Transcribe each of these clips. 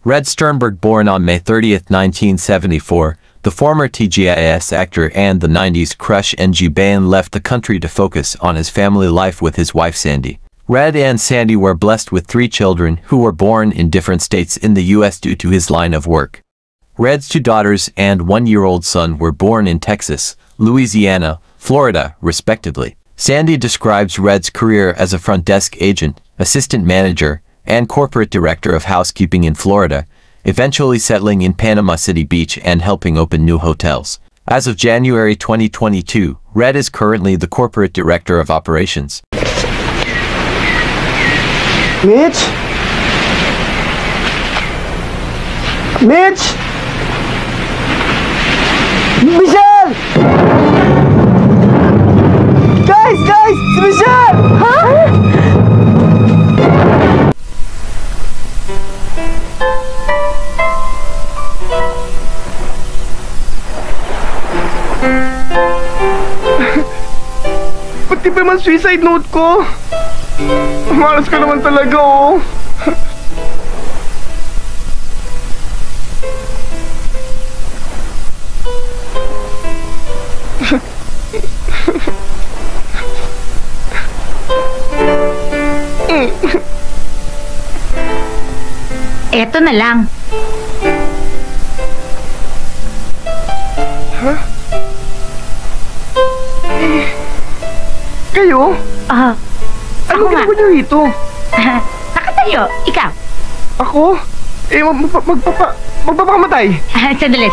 Red Sternberg, born on May 30, 1974, the former TGIS actor and the 90s crush NG Bain left the country to focus on his family life with his wife Sandy. Red and Sandy were blessed with 3 children who were born in different states in the U.S. due to his line of work. Red's 2 daughters and 1-year-old son were born in Texas, Louisiana, Florida, respectively. Sandy describes Red's career as a front desk agent, assistant manager, and corporate director of housekeeping in Florida, eventually settling in Panama City Beach and helping open new hotels. As of January 2022, Red is currently the corporate director of operations. Mitch? Mitch? Michelle! Guys! Si Michelle! Huh? Pati pa naman suicide note ko. Malas ka naman talaga, oh. Eto na lang. Ha? Kayo? Ano ginagawa niyo rito? Nakatayo, ikaw. Ako? Magpapakamatay? Sandali.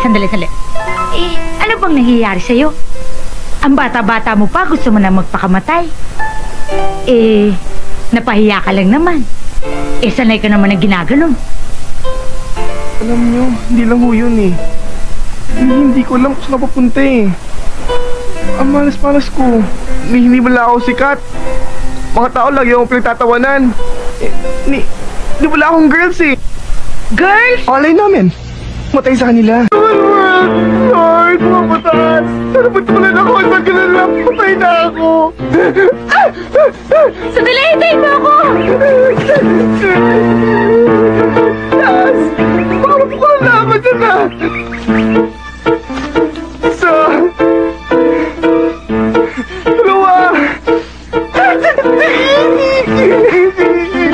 Ano bang nangyayari sa'yo? Ang bata-bata mo pa, gusto mo na magpakamatay. Napahiya ka lang naman. Sanay ka naman ang ginaganon. Alam niyo, hindi lang ho yun eh. Hindi ko alam kung saan napapunta eh. Ang malas-malas ko. Hindi wala ako sikat. Mga tao lagi akong pinagtatawanan. Di wala akong girls eh. Girls? Online namin. Matay sa kanila. Lord, mapataas. Sana patulan ako. Saan ka na lang? Patay na ako. Sandali, hintayin mo ako! Taas! Baka mapukalaman ka na! Isa! Dalawa!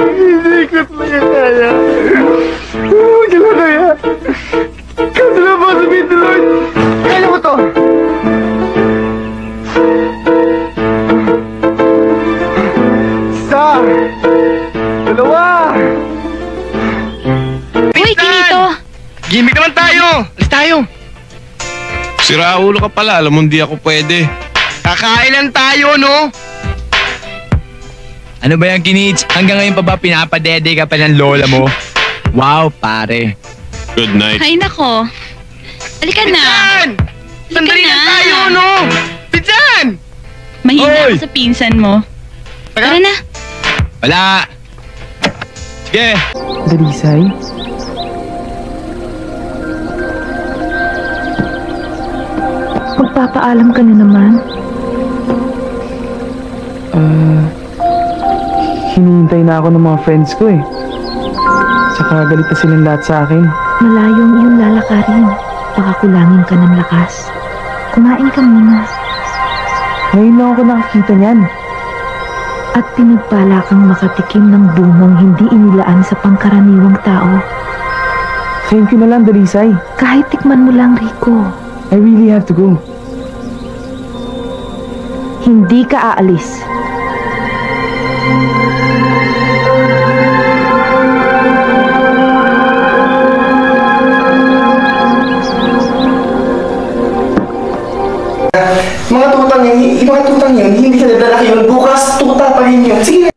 Hindi ko talaga kaya. Hindi ko kaya. Kasi na ba sabihin ni Lord? Kaya mo to! Isa! Dalawa! Uy, Kinito! Gimik naman tayo! Alis tayo! Siraulo ka pala, alam mo hindi ako pwede. Kakailan tayo, no? Ano ba yan, Kinich? Hanggang ngayon pa ba pinapadede ka pa ng lola mo? Wow, pare. Good night. Ay, nako. Halika na. Pinsan! Sandali na. lang tayo, no? Pinsan! Mahina Hoy! ako sa pinsan mo. Tara na. Wala. Sige. Dalisay? Magpapaalam ka na naman. Hinihintay na ako ng mga friends ko eh. Tsaka galit na silang lahat sa akin. Malayong iyong lalakarin. Baka kulangin ka ng lakas. Kumain ka muna. Ngayon lang ako nakakita niyan. At pinagpala kang makatikim ng bungong hindi inilaan sa pangkaraniwang tao. Thank you na lang, Dalisay. Kahit tikman mo lang, Rico. I really have to go. Hindi ka aalis. Mga tutang yun, hindi ka naglalaki yun. Bukas, tuta pa rin yun. Sige na.